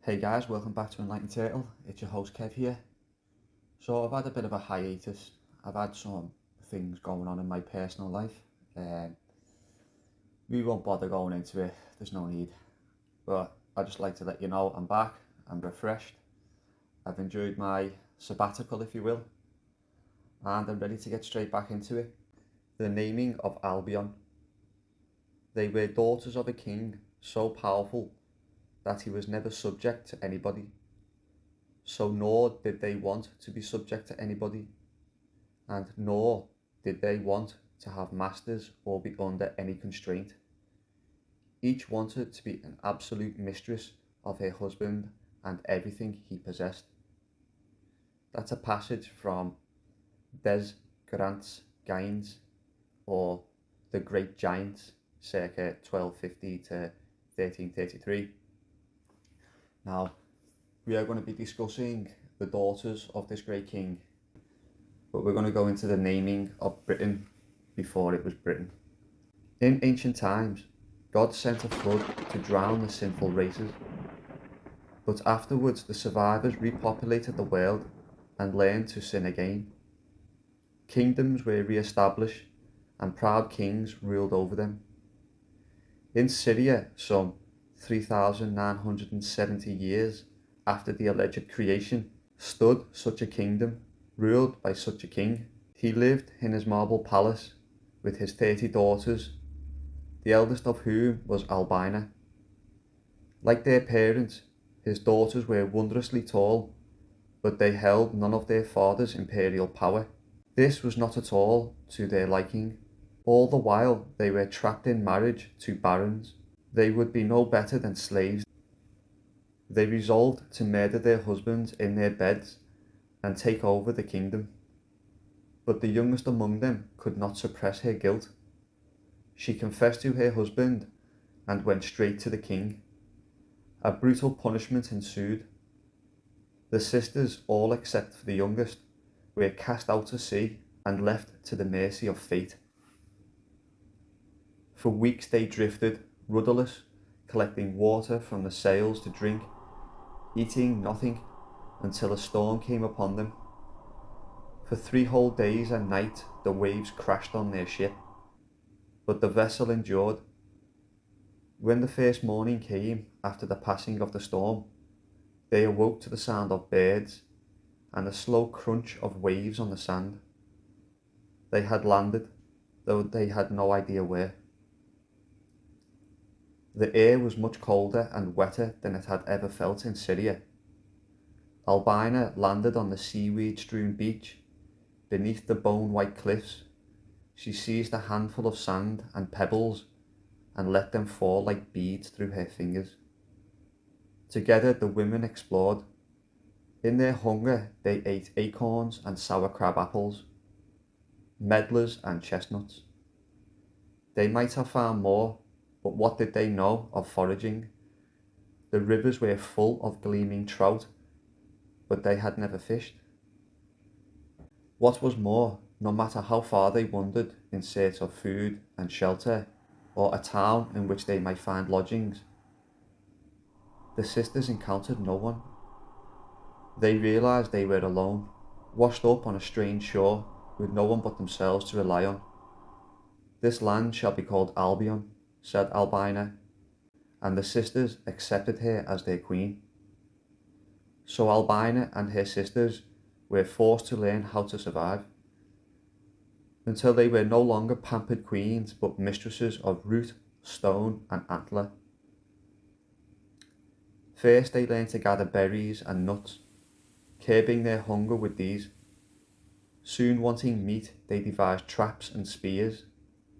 Hey guys, welcome back to Enlightened Turtle. It's your host Kev here. So I've had a bit of a hiatus. I've had some things going on in my personal life. We won't bother going into it, there's no need. But I'd just like to let you know I'm back, I'm refreshed. I've enjoyed my sabbatical, if you will, and I'm ready to get straight back into it. The naming of Albion. They were daughters of a king so powerful that he was never subject to anybody. So nor did they want to be subject to anybody, and nor did they want to have masters or be under any constraint. Each wanted to be an absolute mistress of her husband and everything he possessed. That's a passage from Des Grant's Gaines, or The Great Giants, circa 1250 to 1333. Now, we are going to be discussing the daughters of this great king, but we're going to go into the naming of Britain before it was Britain. In ancient times, God sent a flood to drown the sinful races, but afterwards the survivors repopulated the world and learned to sin again. Kingdoms were re-established and proud kings ruled over them. In Syria, some 3,970 years after the alleged creation, stood such a kingdom, ruled by such a king. He lived in his marble palace with his 30 daughters, the eldest of whom was Albine. Like their parents, his daughters were wondrously tall, but they held none of their father's imperial power. This was not at all to their liking. All the while they were trapped in marriage to barons. They would be no better than slaves. They resolved to murder their husbands in their beds and take over the kingdom. But the youngest among them could not suppress her guilt. She confessed to her husband and went straight to the king. A brutal punishment ensued. The sisters, all except for the youngest, were cast out to sea and left to the mercy of fate. For weeks they drifted, rudderless, collecting water from the sails to drink, eating nothing until a storm came upon them. For 3 whole days and nights the waves crashed on their ship, but the vessel endured. When the first morning came after the passing of the storm, they awoke to the sound of birds and the slow crunch of waves on the sand. They had landed, though they had no idea where. The air was much colder and wetter than it had ever felt in Syria. Albine landed on the seaweed-strewn beach. Beneath the bone-white cliffs, she seized a handful of sand and pebbles and let them fall like beads through her fingers. Together the women explored. In their hunger they ate acorns and sour crab apples, medlars and chestnuts. They might have found more, but what did they know of foraging? The rivers were full of gleaming trout, but they had never fished. What was more, no matter how far they wandered in search of food and shelter, or a town in which they might find lodgings, the sisters encountered no one. They realised they were alone, washed up on a strange shore with no one but themselves to rely on. This land shall be called Albion, said Albine, and the sisters accepted her as their queen. So Albine and her sisters were forced to learn how to survive, until they were no longer pampered queens but mistresses of root, stone and antler. First they learned to gather berries and nuts, curbing their hunger with these. Soon wanting meat, they devised traps and spears,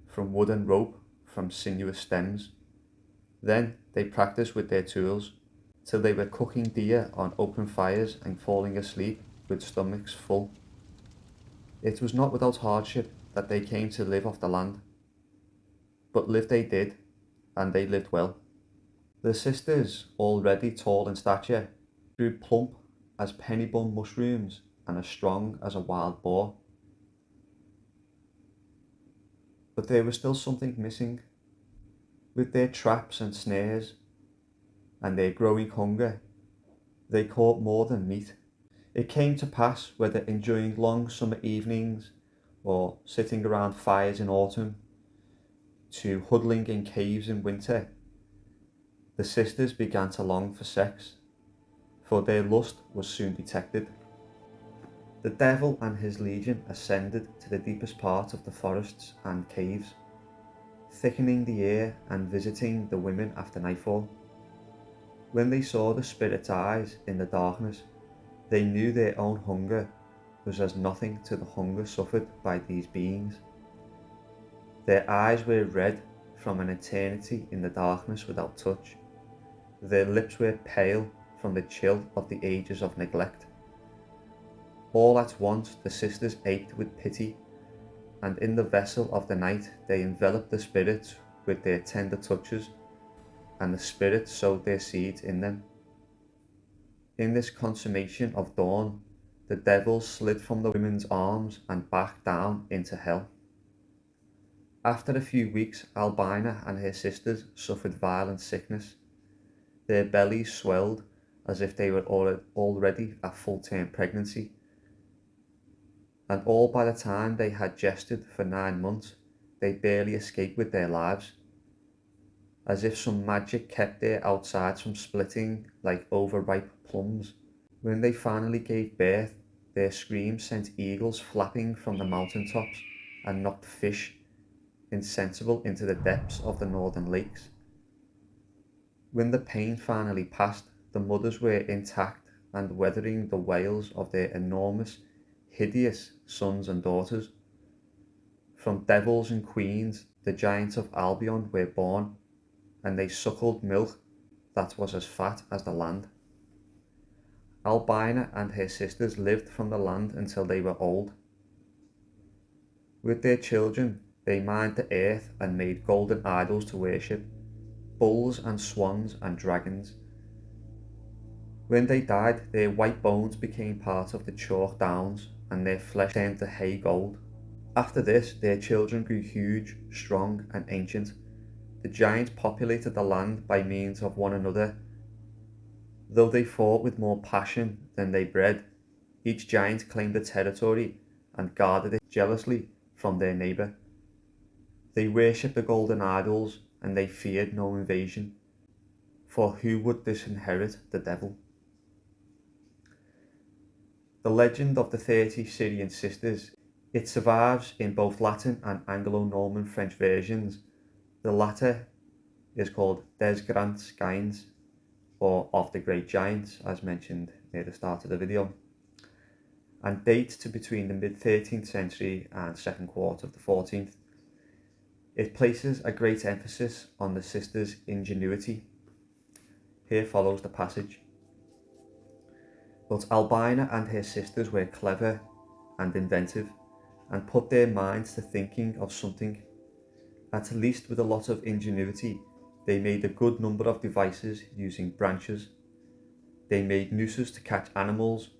from wood and rope, from sinuous stems. Then they practiced with their tools, till they were cooking deer on open fires and falling asleep with stomachs full. It was not without hardship that they came to live off the land, but live they did, and they lived well. The sisters, already tall in stature, grew plump as penny-bun mushrooms and as strong as a wild boar. But there was still something missing. With their traps and snares, and their growing hunger, they caught more than meat. It came to pass, whether enjoying long summer evenings or sitting around fires in autumn, to huddling in caves in winter, the sisters began to long for sex, for their lust was soon detected. The devil and his legion ascended to the deepest part of the forests and caves, thickening the air and visiting the women after nightfall. When they saw the spirit's eyes in the darkness, they knew their own hunger was as nothing to the hunger suffered by these beings. Their eyes were red from an eternity in the darkness without touch. Their lips were pale from the chill of the ages of neglect. All at once the sisters ached with pity, and in the vessel of the night they enveloped the spirits with their tender touches, and the spirits sowed their seeds in them. In this consummation of dawn, the devil slid from the women's arms and back down into hell. After a few weeks, Albine and her sisters suffered violent sickness. Their bellies swelled as if they were already at full-term pregnancy, and all by the time they had gestured for 9 months, they barely escaped with their lives, as if some magic kept their outsides from splitting like overripe plums. When they finally gave birth, their screams sent eagles flapping from the mountaintops and knocked fish insensible into the depths of the northern lakes. When the pain finally passed, the mothers were intact and weathering the wails of their enormous, hideous sons and daughters. From devils and queens, the giants of Albion were born, and they suckled milk that was as fat as the land. Albine and her sisters lived from the land until they were old. With their children, they mined the earth and made golden idols to worship, bulls and swans and dragons. When they died, their white bones became part of the chalk downs, and their flesh turned to hay gold. After this, their children grew huge, strong, and ancient. The giants populated the land by means of one another. Though they fought with more passion than they bred, each giant claimed the territory and guarded it jealously from their neighbour. They worshipped the golden idols, and they feared no invasion, for who would disinherit the devil? The legend of the 30 Syrian sisters, it survives in both Latin and Anglo-Norman French versions. The latter is called Des Grands Giants, or of the Great Giants, as mentioned near the start of the video, and dates to between the mid-13th century and second quarter of the 14th. It places a great emphasis on the sisters' ingenuity. Here follows the passage. But Albine and her sisters were clever and inventive, and put their minds to thinking of something. At least with a lot of ingenuity, they made a good number of devices using branches. They made nooses to catch animals.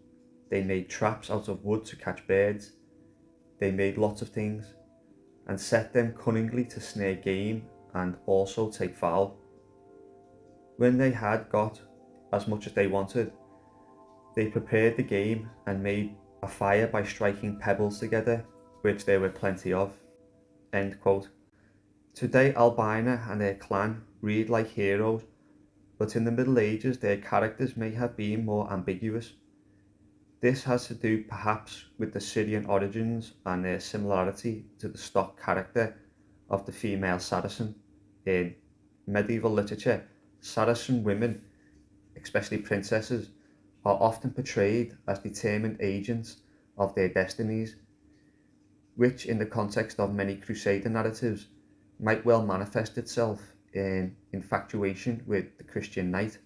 They made traps out of wood to catch birds. They made lots of things, and set them cunningly to snare game and also take fowl. When they had got as much as they wanted, they prepared the game and made a fire by striking pebbles together, which there were plenty of." End quote. Today Albine and her clan read like heroes, but in the Middle Ages their characters may have been more ambiguous. This has to do perhaps with the Syrian origins and their similarity to the stock character of the female Saracen. In medieval literature, Saracen women, especially princesses, are often portrayed as determined agents of their destinies, which in the context of many Crusader narratives might well manifest itself in infatuation with the Christian knight,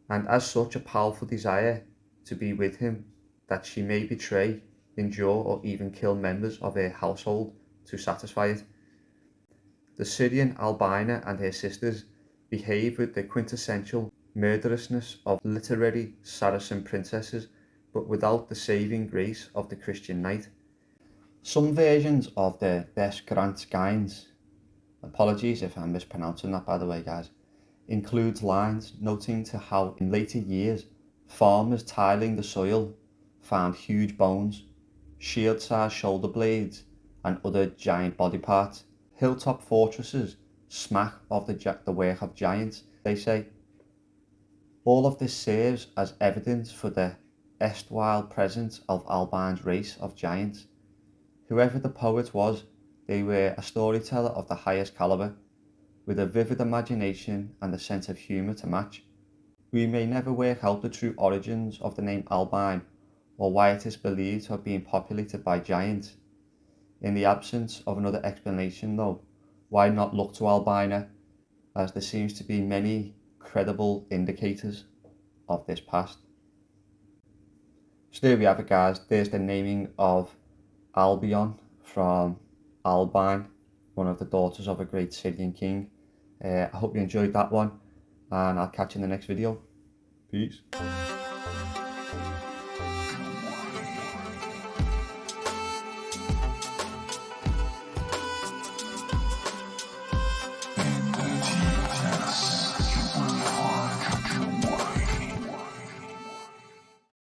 and as such a powerful desire to be with him, that she may betray, injure, or even kill members of her household to satisfy it. The Syrian Albine and her sisters behave with the quintessential murderousness of literary Saracen princesses, but without the saving grace of the Christian knight. Some versions of the Des Grands Giants, apologies if I'm mispronouncing that by the way guys, includes lines noting to how in later years farmers tiling the soil found huge bones, shield-sized shoulder blades and other giant body parts. Hilltop fortresses smack of the work of giants, they say. All of this serves as evidence for the erstwhile presence of Albine's race of giants. Whoever the poet was, they were a storyteller of the highest calibre, with a vivid imagination and a sense of humour to match. We may never work out the true origins of the name Albine, or why it is believed to have been populated by giants. In the absence of another explanation though, why not look to Albina, as there seems to be many credible indicators of this past. So there we have it, guys. There's the naming of Albion from Albine, one of the daughters of a great Syrian king. I hope you enjoyed that one, and I'll catch you in the next video. Peace.